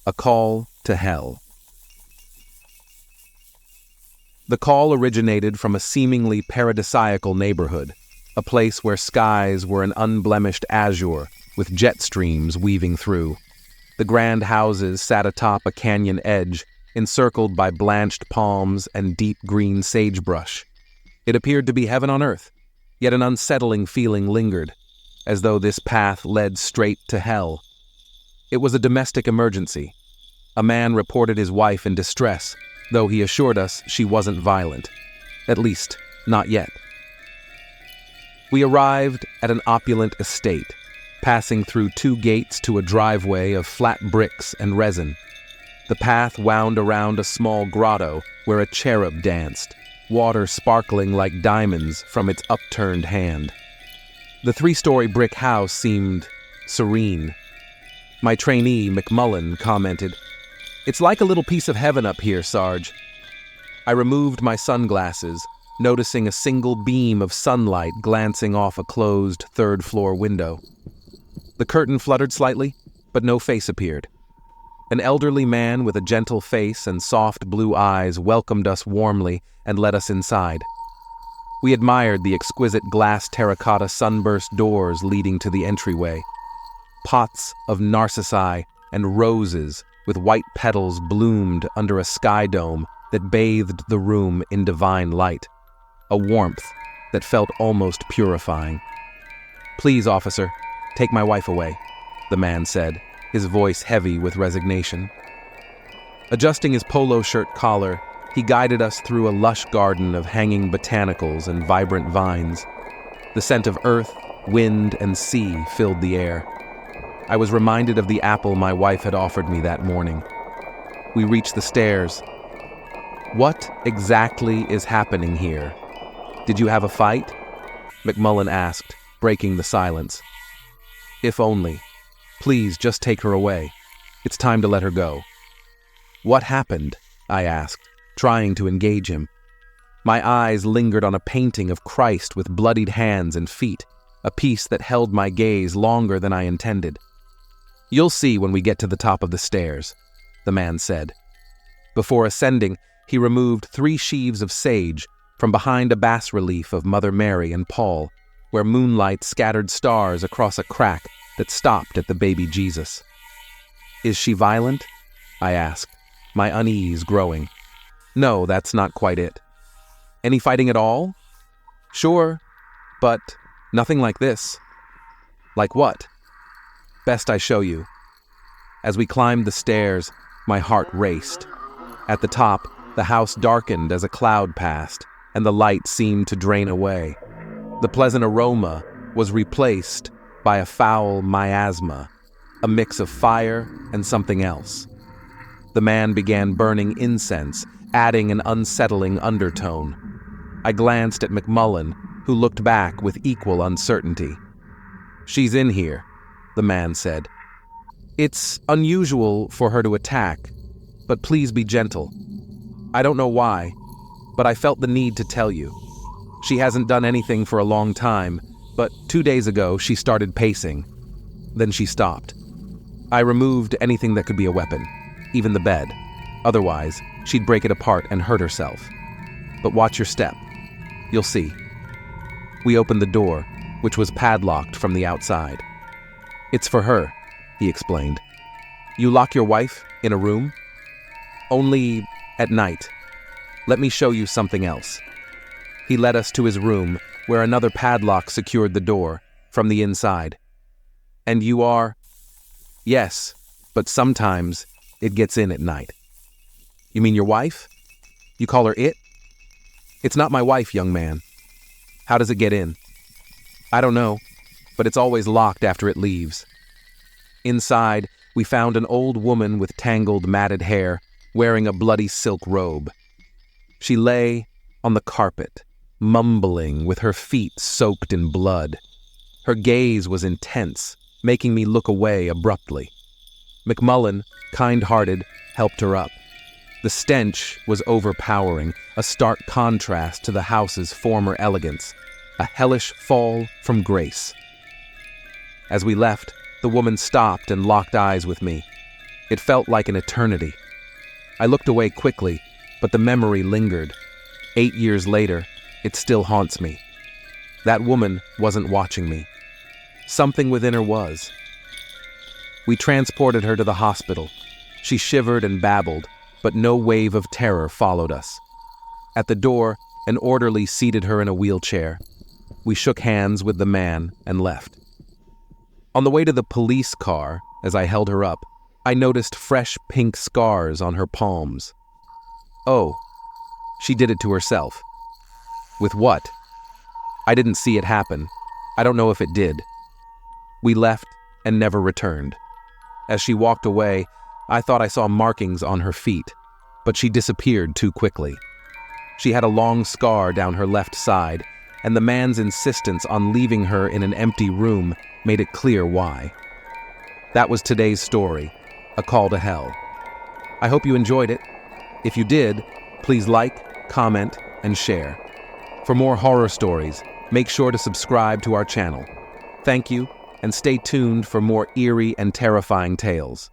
A call to hell. The call originated from a seemingly paradisiacal neighborhood, a place where skies were an unblemished azure with jet streams weaving through. The grand houses sat atop a canyon edge, encircled by blanched palms and deep green sagebrush. It appeared to be heaven on earth, yet an unsettling feeling lingered, as though this path led straight to hell. It was a domestic emergency. A man reported his wife in distress, though he assured us she wasn't violent. At least, not yet. We arrived at an opulent estate, passing through 2 gates to a driveway of flat bricks and resin. The path wound around a small grotto where a cherub danced, water sparkling like diamonds from its upturned hand. The 3-story brick house seemed serene. My trainee, McMullen, commented, "It's like a little piece of heaven up here, Sarge." I removed my sunglasses, noticing a single beam of sunlight glancing off a closed 3rd-floor window. The curtain fluttered slightly, but no face appeared. An elderly man with a gentle face and soft blue eyes welcomed us warmly and led us inside. We admired the exquisite glass terracotta sunburst doors leading to the entryway. Pots of narcissi and roses with white petals bloomed under a sky dome that bathed the room in divine light, a warmth that felt almost purifying. "Please, officer, take my wife away," the man said, his voice heavy with resignation. Adjusting his polo shirt collar, he guided us through a lush garden of hanging botanicals and vibrant vines. The scent of earth, wind, and sea filled the air. I was reminded of the apple my wife had offered me that morning. We reached the stairs. "What exactly is happening here? Did you have a fight?" McMullen asked, breaking the silence. "If only. Please just take her away. It's time to let her go." "What happened?" I asked, trying to engage him. My eyes lingered on a painting of Christ with bloodied hands and feet, a piece that held my gaze longer than I intended. "You'll see when we get to the top of the stairs," the man said. Before ascending, he removed 3 sheaves of sage from behind a bas-relief of Mother Mary and Paul, where moonlight scattered stars across a crack that stopped at the baby Jesus. "Is she violent?" I asked, my unease growing. "No, that's not quite it." "Any fighting at all?" "Sure, but nothing like this." "Like what?" "Best I show you." As we climbed the stairs, my heart raced. At the top, the house darkened as a cloud passed, and the light seemed to drain away. The pleasant aroma was replaced by a foul miasma, a mix of fire and something else. The man began burning incense, adding an unsettling undertone. I glanced at McMullen, who looked back with equal uncertainty. "She's in here," the man said. "It's unusual for her to attack, but please be gentle. I don't know why, but I felt the need to tell you. She hasn't done anything for a long time, but 2 days ago she started pacing. Then she stopped. I removed anything that could be a weapon, even the bed. Otherwise, she'd break it apart and hurt herself. But watch your step. You'll see." We opened the door, which was padlocked from the outside. "It's for her," he explained. "You lock your wife in a room?" "Only at night. Let me show you something else." He led us to his room, where another padlock secured the door from the inside. "And you are?" "Yes, but sometimes it gets in at night." "You mean your wife? You call her it?" "It's not my wife, young man." "How does it get in?" "I don't know, but it's always locked after it leaves." Inside, we found an old woman with tangled, matted hair, wearing a bloody silk robe. She lay on the carpet, mumbling with her feet soaked in blood. Her gaze was intense, making me look away abruptly. McMullen, kind-hearted, helped her up. The stench was overpowering, a stark contrast to the house's former elegance, a hellish fall from grace. As we left, the woman stopped and locked eyes with me. It felt like an eternity. I looked away quickly, but the memory lingered. 8 years later, it still haunts me. That woman wasn't watching me. Something within her was. We transported her to the hospital. She shivered and babbled, but no wave of terror followed us. At the door, an orderly seated her in a wheelchair. We shook hands with the man and left. On the way to the police car, as I held her up, I noticed fresh pink scars on her palms. Oh, she did it to herself. With what? I didn't see it happen. I don't know if it did. We left and never returned. As she walked away, I thought I saw markings on her feet, but she disappeared too quickly. She had a long scar down her left side, and the man's insistence on leaving her in an empty room made it clear why. That was today's story, A Call to Hell. I hope you enjoyed it. If you did, please like, comment, and share. For more horror stories, make sure to subscribe to our channel. Thank you, and stay tuned for more eerie and terrifying tales.